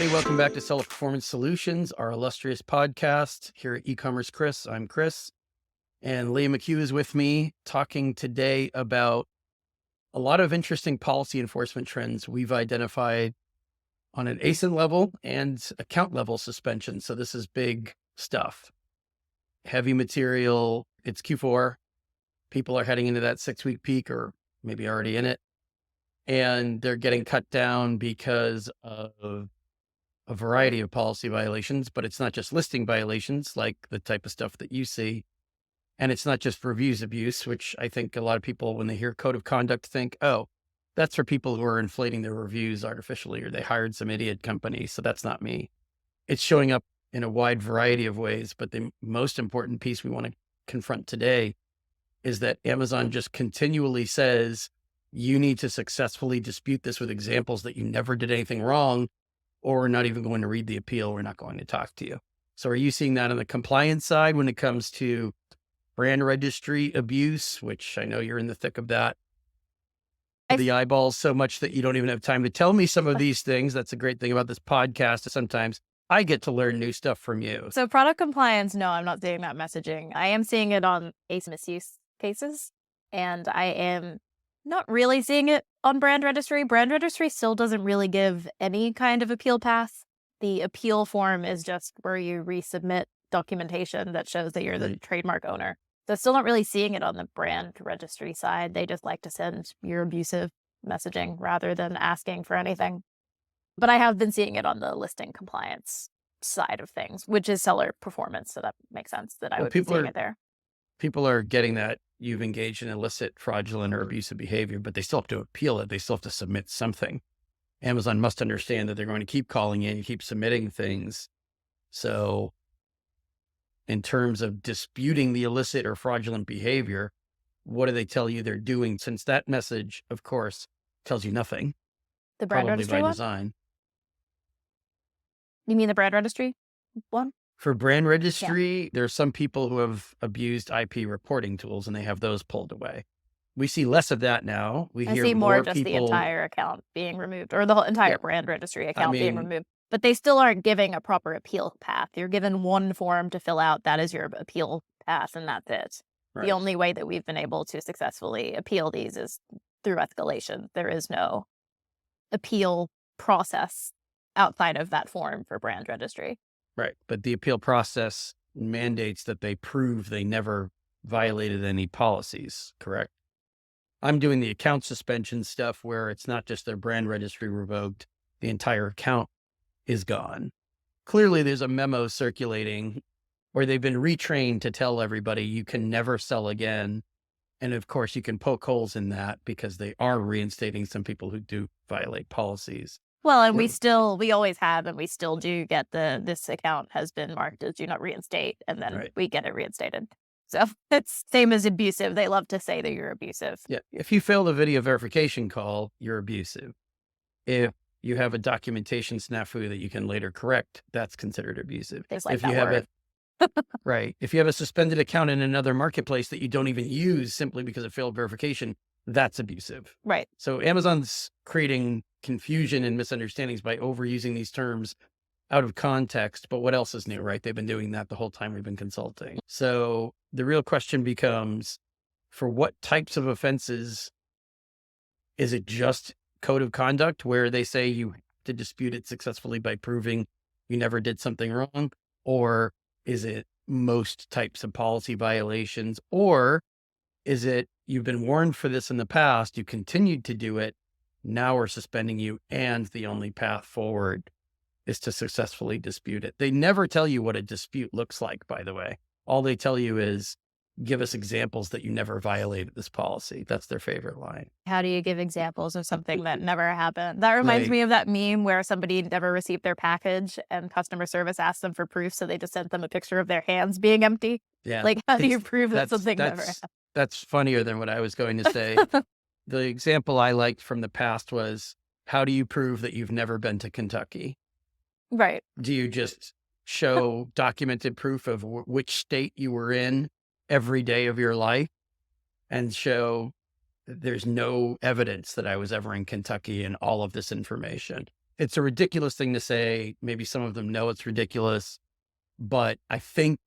everybody. Welcome back to Seller Performance Solutions, our illustrious podcast here at E-commerce Chris. I'm Chris, and Leah McHugh is with me talking today about a lot of interesting policy enforcement trends we've identified on an ASIN level and account level suspension. So this is big stuff, heavy material. It's Q4. People are heading into that 6-week peak or maybe already in it. And they're getting cut down because of a variety of policy violations, but it's not just listing violations like the type of stuff that you see. And it's not just reviews abuse, which I think a lot of people, when they hear code of conduct, think, oh, that's for people who are inflating their reviews artificially, or they hired some idiot company. So that's not me. It's showing up in a wide variety of ways. But the most important piece we want to confront today is that Amazon just continually says, you need to successfully dispute this with examples that you never did anything wrong, or we're not even going to read the appeal. We're not going to talk to you. So are you seeing that on the compliance side when it comes to brand registry abuse, which I know you're in the thick of that, the eyeballs so much that you don't even have time to tell me some of these things? That's a great thing about this podcast. Sometimes I get to learn new stuff from you. So product compliance, no, I'm not seeing that messaging. I am seeing it on ACE misuse cases, and I am not really seeing it on brand registry. Brand registry still doesn't really give any kind of appeal path. The appeal form is just where you resubmit documentation that shows that you're the trademark owner. So still not really seeing it on the brand registry side. They just like to send your abusive messaging rather than asking for anything. But I have been seeing it on the listing compliance side of things, which is seller performance. So that makes sense that I would be seeing it there. People are getting that you've engaged in illicit, fraudulent, or abusive behavior, but they still have to appeal it. They still have to submit something. Amazon must understand that they're going to keep calling in, keep submitting things. So in terms of disputing the illicit or fraudulent behavior, what do they tell you they're doing? Since that message, of course, tells you nothing. The brand probably registry by one? design. You mean the brand registry one? For brand registry, there's some people who have abused IP reporting tools and they have those pulled away. We see less of that now. I see more just the entire account being removed, or the whole entire brand registry account being removed. But they still aren't giving a proper appeal path. You're given one form to fill out. That is your appeal path, and that's it. Right. The only way that we've been able to successfully appeal these is through escalation. There is no appeal process outside of that form for brand registry. Right. But the appeal process mandates that they prove they never violated any policies, correct? I'm doing the account suspension stuff where it's not just their brand registry revoked, the entire account is gone. Clearly there's a memo circulating where they've been retrained to tell everybody you can never sell again. And of course you can poke holes in that because they are reinstating some people who do violate policies. Well, and we always have, and we still do get this account has been marked as do not reinstate, and then we get it reinstated. So it's same as abusive. They love to say that you're abusive. Yeah. If you fail the video verification call, you're abusive. If you have a documentation snafu that you can later correct, that's considered abusive. If you have right. If you have a suspended account in another marketplace that you don't even use simply because of failed verification, that's abusive. Right. So Amazon's creating confusion and misunderstandings by overusing these terms out of context. But what else is new, right? They've been doing that the whole time we've been consulting. So the real question becomes, for what types of offenses, is it just code of conduct where they say you have to dispute it successfully by proving you never did something wrong? Or is it most types of policy violations? Or is it you've been warned for this in the past, you continued to do it, now we're suspending you, and the only path forward is to successfully dispute it? They never tell you what a dispute looks like, by the way. All they tell you is, give us examples that you never violated this policy. That's their favorite line. How do you give examples of something that never happened? That reminds me of that meme where somebody never received their package and customer service asked them for proof. So they just sent them a picture of their hands being empty. Yeah. Like, how do you prove that something never happened? That's funnier than what I was going to say. The example I liked from the past was, how do you prove that you've never been to Kentucky? Right. Do you just show documented proof of which state you were in every day of your life and show there's no evidence that I was ever in Kentucky and all of this information? it's a ridiculous thing to say. Maybe some of them know it's ridiculous, but I think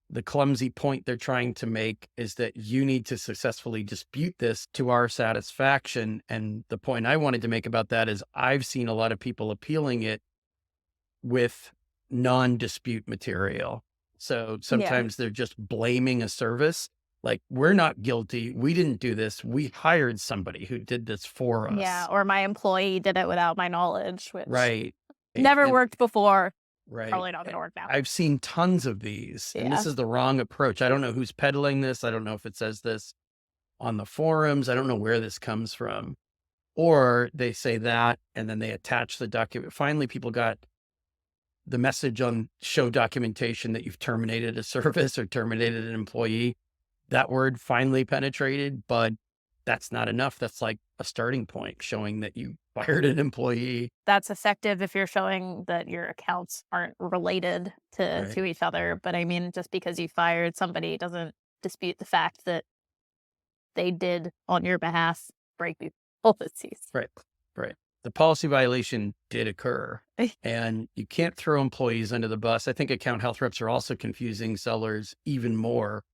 the clumsy point they're trying to make is that you need to successfully dispute this to our satisfaction. And the point I wanted to make about that is I've seen a lot of people appealing it with non-dispute material. So Yeah. sometimes they're just blaming a service. Like, we're not guilty. We didn't do this. We hired somebody who did this for Yeah. us. Or my employee did it without my knowledge, which Right. never And worked before. right. Probably not going to work now. I've seen tons of these, and this Yeah. is the wrong approach. I don't know who's peddling this. I don't know if it says this on the forums. I don't know where this comes from. Or they say that, and then they attach the document. Finally, people got the message on show documentation that you've terminated a service or terminated an employee. That word finally penetrated, but that's not enough. That's like a starting point showing that you fired an employee. That's effective if you're showing that your accounts aren't related Right. to each other. But I mean, just because you fired somebody doesn't dispute the fact that they did on your behalf break the policies. Right. Right. The policy violation did occur, and you can't throw employees under the bus. I think account health reps are also confusing sellers even more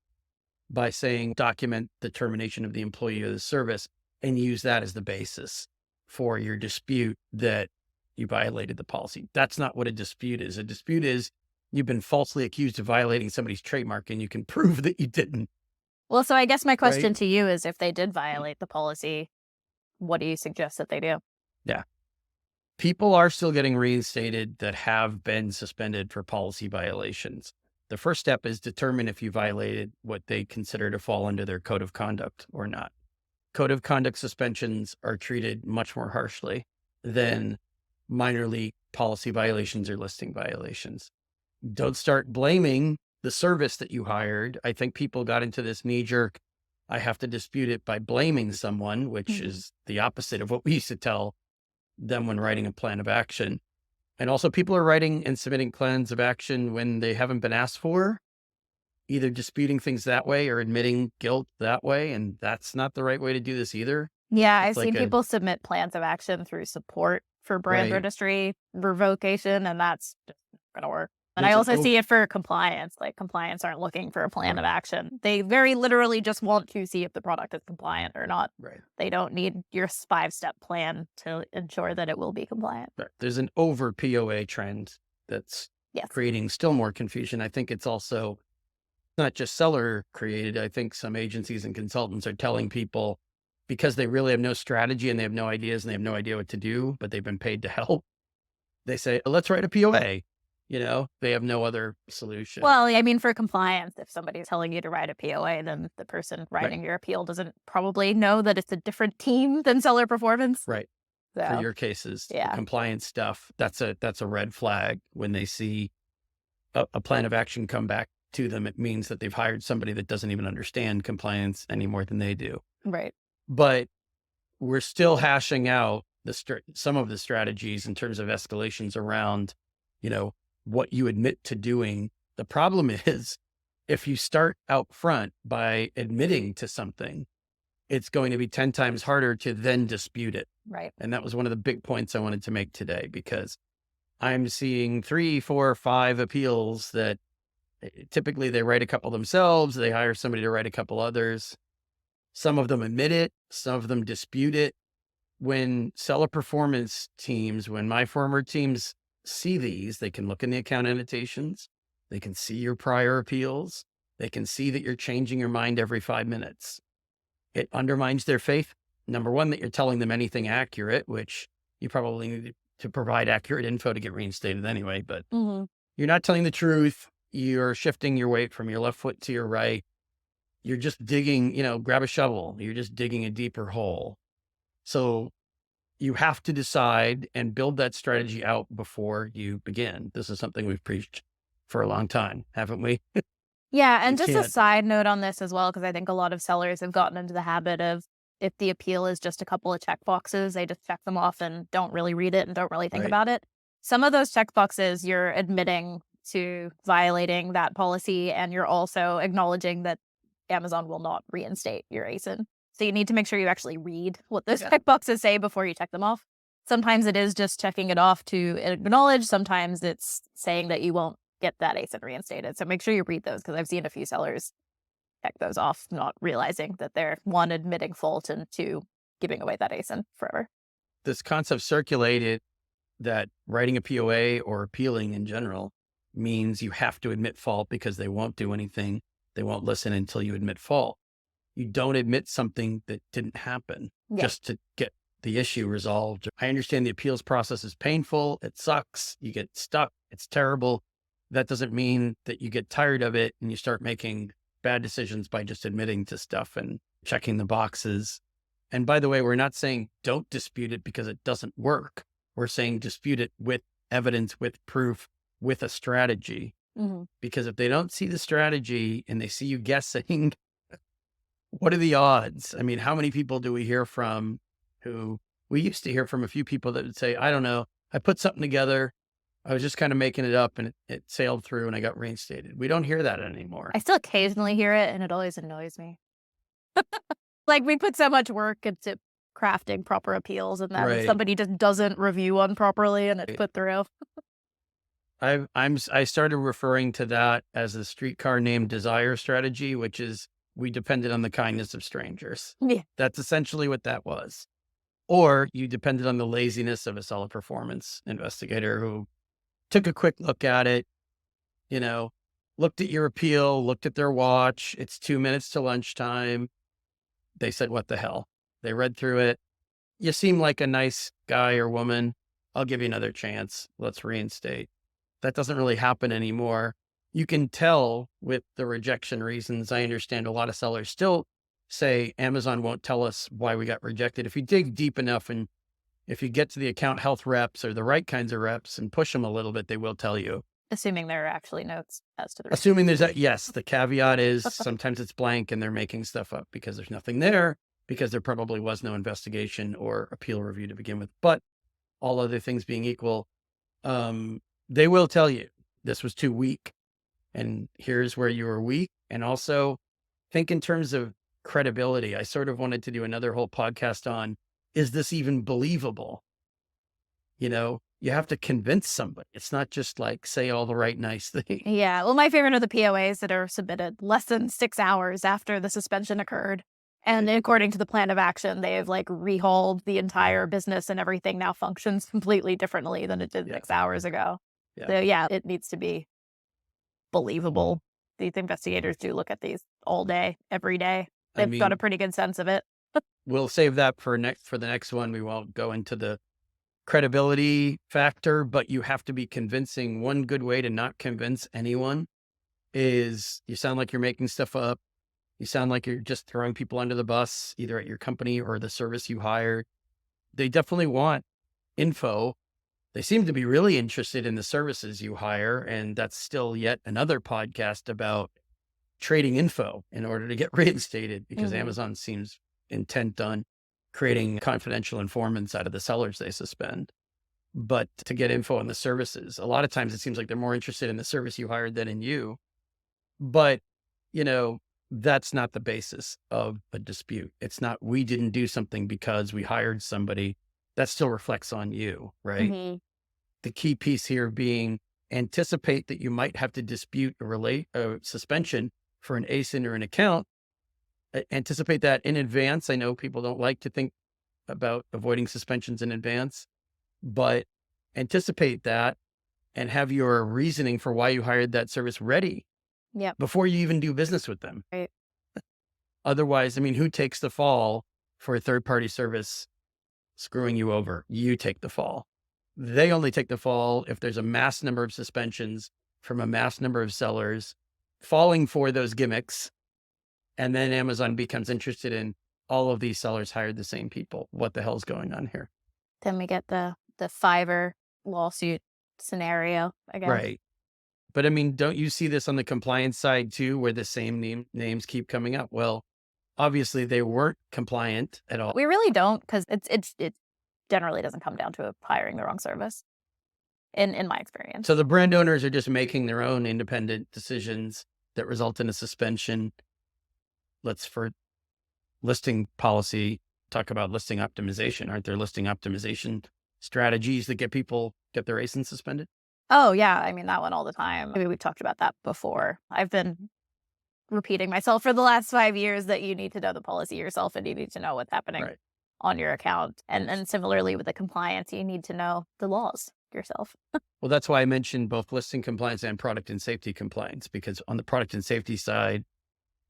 by saying document the termination of the employee or the service and use that as the basis for your dispute that you violated the policy. That's not what a dispute is. A dispute is you've been falsely accused of violating somebody's trademark and you can prove that you didn't, Well, so I guess my question right? to you is if they did violate the policy, what do you suggest that they do? Yeah. People are still getting reinstated that have been suspended for policy violations. The first step is determine if you violated what they consider to fall under their code of conduct or not. Code of conduct suspensions are treated much more harshly than minor league policy violations or listing violations. Don't start blaming the service that you hired. I think people got into this knee jerk, I have to dispute it by blaming someone, which Mhm. is the opposite of what we used to tell them when writing a plan of action. And also, people are writing and submitting plans of action when they haven't been asked for, either disputing things that way or admitting guilt that way. And that's not the right way to do this either. Yeah, It's I've like seen people submit plans of action through support for brand right. registry revocation, and that's just not going to work. And I There's an also see it for compliance. Like compliance aren't looking for a plan of action. They very literally just want to see if the product is compliant or not. right. They don't need your 5-step plan to ensure that it will be compliant. Right. There's an over POA trend that's Yes. creating still more confusion. I think it's also not just seller created. I think some agencies and consultants are telling people because they really have no strategy and they have no ideas and they have no idea what to do, but they've been paid to help. They say, let's write a POA. They have no other solution. Well, I mean, for compliance, if somebody's telling you to write a POA, then the person Right. writing your appeal doesn't probably know that it's a different team than seller performance. Right. For So, your cases, the yeah. compliance stuff, that's a red flag. When they see a plan of action come back to them, it means that they've hired somebody that doesn't even understand compliance any more than they do. Right. But we're still hashing out some of the strategies in terms of escalations around, what you admit to doing. The problem is if you start out front by admitting to something, it's going to be 10 times harder to then dispute it. Right. And that was one of the big points I wanted to make today, because I'm seeing 3, 4, 5 appeals that typically they write a couple themselves. They hire somebody to write a couple others. Some of them admit it. Some of them dispute it. When seller performance teams, when my former teams see these, they can look in the account annotations. They can see your prior appeals. They can see that you're changing your mind every 5 minutes. It undermines their faith. Number one, that you're telling them anything accurate, which you probably need to provide accurate info to get reinstated anyway, but Mhm. you're not telling the truth. You're shifting your weight from your left foot to your right. You're just digging, grab a shovel. You're just digging a deeper hole. So you have to decide and build that strategy out before you begin. This is something we've preached for a long time, haven't we? Yeah, You and just a can't, side note on this as well, because I think a lot of sellers have gotten into the habit of if the appeal is just a couple of check boxes, they just check them off and don't really read it and don't really think right? about it. Some of those check boxes, you're admitting to violating that policy, and you're also acknowledging that Amazon will not reinstate your ASIN. So you need to make sure you actually read what those Yeah. check boxes say before you check them off. Sometimes it is just checking it off to acknowledge. Sometimes it's saying that you won't get that ASIN reinstated. So make sure you read those, because I've seen a few sellers check those off, not realizing that they're, one, admitting fault, and two, giving away that ASIN forever. This concept circulated that writing a POA or appealing in general means you have to admit fault because they won't do anything. They won't listen until you admit fault. You don't admit something that didn't happen just to get the issue resolved. I understand the appeals process is painful. It sucks. You get stuck. It's terrible. That doesn't mean that you get tired of it and you start making bad decisions by just admitting to stuff and checking the boxes. And by the way, we're not saying don't dispute it because it doesn't work. We're saying dispute it with evidence, with proof, with a strategy. Because if they don't see the strategy and they see you guessing, what are the odds? I mean, how many people do we hear from who we used to hear from a few people that would say, I don't know, I put something together. I was just kind of making it up and it sailed through and I got reinstated. We don't hear that anymore. I still occasionally hear it, and it always annoys me. Like, we put so much work into crafting proper appeals, and then somebody just doesn't review one properly and it's put through. I started referring to that as the streetcar named Desire strategy, which is we depended on the kindness of strangers. Yeah. That's essentially what that was. Or you depended on the laziness of a solid performance investigator who took a quick look at it, looked at your appeal, looked at their watch. It's 2 minutes to lunchtime. They said, what the hell? They read through it. You seem like a nice guy or woman. I'll give you another chance. Let's reinstate. That doesn't really happen anymore. You can tell with the rejection reasons. I understand a lot of sellers still say Amazon won't tell us why we got rejected. If you dig deep enough and if you get to the account health reps or the right kinds of reps and push them a little bit, they will tell you. Assuming there are actually notes as to the Assuming there's that, yes, the caveat is sometimes it's blank and they're making stuff up because there's nothing there, because there probably was no investigation or appeal review to begin with. But all other things being equal, they will tell you this was too weak and here's where you were weak. And also think in terms of credibility. I sort of wanted to do another whole podcast on, is this even believable? You have to convince somebody. It's not just like say all the right, nice things. Yeah. Well, my favorite are the POAs that are submitted less than 6 hours after the suspension occurred. And according to the plan of action, they have rehauled the entire business and everything now functions completely differently than it did 6 hours ago. Yeah. So it needs to be believable. These investigators do look at these all day, every day. They've got a pretty good sense of it. We'll save that for the next one. We won't go into the credibility factor, but you have to be convincing. One good way to not convince anyone is you sound like you're making stuff up. You sound like you're just throwing people under the bus, either at your company or the service you hired. They definitely want info. They seem to be really interested in the services you hire. And that's still yet another podcast about trading info in order to get reinstated, because Amazon seems intent on creating confidential informants out of the sellers they suspend. But to get info on the services, a lot of times it seems like they're more interested in the service you hired than in you. But, that's not the basis of a dispute. It's not, we didn't do something because we hired somebody. That still reflects on you, right? The key piece here being anticipate that you might have to dispute a suspension for an ASIN or an account. Anticipate that in advance. I know people don't like to think about avoiding suspensions in advance, but anticipate that and have your reasoning for why you hired that service ready before you even do business with them. Right. Otherwise, who takes the fall for a third-party service screwing you over? You take the fall. They only take the fall if there's a mass number of suspensions from a mass number of sellers falling for those gimmicks. And then Amazon becomes interested in all of these sellers hired the same people. What the hell's going on here? Then we get the Fiverr lawsuit scenario again. Right. But don't you see this on the compliance side too, where the same names keep coming up? Well, obviously they weren't compliant at all. We really don't, because it generally doesn't come down to hiring the wrong service, in my experience. So the brand owners are just making their own independent decisions that result in a suspension. Let's, for listing policy, talk about listing optimization. Aren't there listing optimization strategies that get their ASIN suspended? Oh, yeah. I mean, that one all the time. I mean, we've talked about that before. I've been repeating myself for the last 5 years that you need to know the policy yourself and you need to know what's happening Right. on your account. And similarly with the compliance, you need to know the laws yourself. Well, that's why I mentioned both listing compliance and product and safety compliance, because on the product and safety side,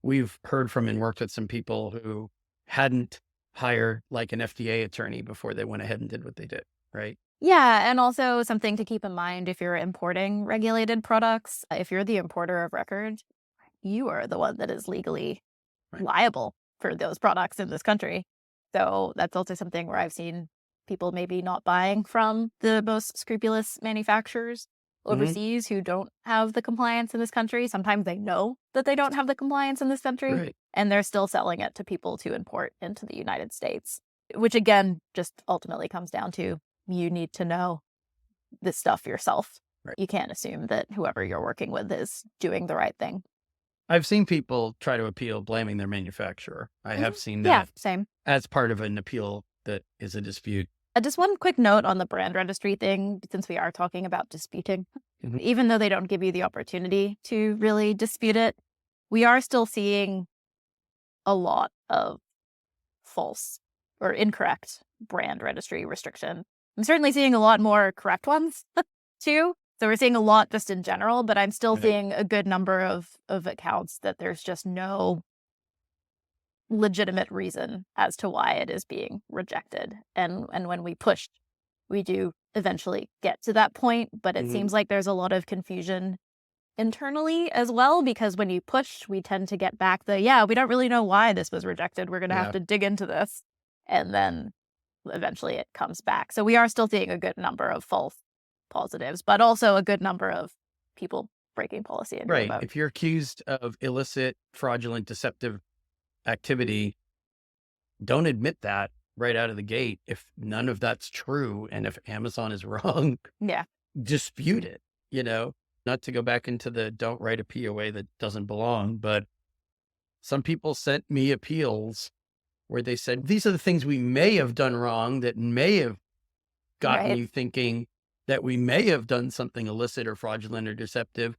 we've heard from and worked with some people who hadn't hired like an FDA attorney before they went ahead and did what they did, right? Yeah, and also something to keep in mind if you're importing regulated products, if you're the importer of record, you are the one that is legally Right. liable for those products in this country. So that's also something where I've seen people maybe not buying from the most scrupulous manufacturers Hmm. overseas who don't have the compliance in this country. Sometimes they know that they don't have the compliance in this country Right. and they're still selling it to people to import into the United States, which again just ultimately comes down to you need to know this stuff yourself. Right. You can't assume that whoever you're working with is doing the right thing. I've seen people try to appeal blaming their manufacturer. I have seen Yeah, that same. as part of an appeal that is a dispute. Just one quick note on the brand registry thing, since we are talking about disputing. Mhm. Even though they don't give you the opportunity to really dispute it, we are still seeing a lot of false or incorrect brand registry restriction. I'm certainly seeing a lot more correct ones too. So we're seeing a lot just in general, but I'm still Right. seeing a good number of accounts that there's just no legitimate reason as to why it is being rejected. And when we push, we do eventually get to that point, but it Mhm. seems like there's a lot of confusion internally as well, because when you push, we tend to get back the, yeah, we don't really know why this was rejected. We're going to have Yeah. to dig into this. And then eventually it comes back. So we are still seeing a good number of false positives, but also a good number of people breaking policy and doing Right. that. If you're accused of illicit, fraudulent, deceptive activity, don't admit that right out of the gate. If none of that's true and if Amazon is wrong, Yeah. dispute it, not to go back into the don't write a POA that doesn't belong, but some people sent me appeals where they said, these are the things we may have done wrong that may have gotten Right. you thinking that we may have done something illicit or fraudulent or deceptive.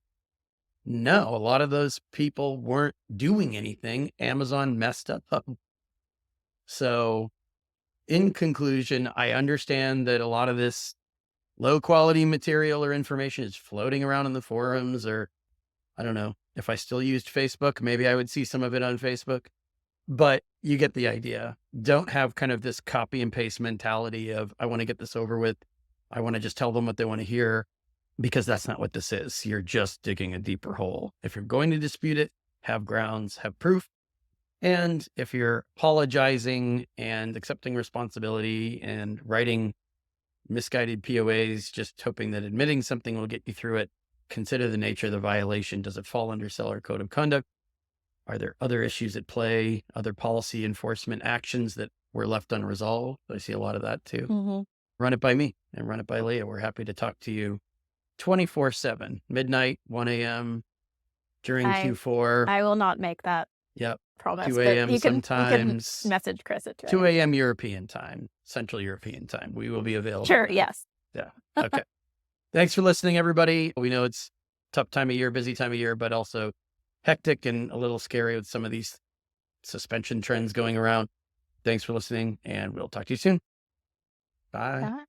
No, a lot of those people weren't doing anything. Amazon messed up. So, in conclusion, I understand that a lot of this low quality material or information is floating around in the forums, or I don't know. If I still used Facebook, maybe I would see some of it on Facebook, but you get the idea. Don't have kind of this copy and paste mentality of, I want to get this over with. I want to just tell them what they want to hear, because that's not what this is. You're just digging a deeper hole. If you're going to dispute it, have grounds, have proof. And if you're apologizing and accepting responsibility and writing misguided POAs, just hoping that admitting something will get you through it, consider the nature of the violation. Does it fall under seller code of conduct? Are there other issues at play, other policy enforcement actions that were left unresolved? I see a lot of that too. Hmm. Run it by me and run it by Leah. We're happy to talk to you 24/7, midnight, 1 a.m. during I Q4. I will not make that Yep. promise, 2 but a.m. you can sometimes, message Chris at 2 2 a.m. a.m. European time, Central European time. We will be available Sure, then. yes. Yeah. Okay. Thanks for listening, everybody. We know it's tough time of year, busy time of year, but also hectic and a little scary with some of these suspension trends going around. Thanks for listening, and we'll talk to you soon. Bye. Bye.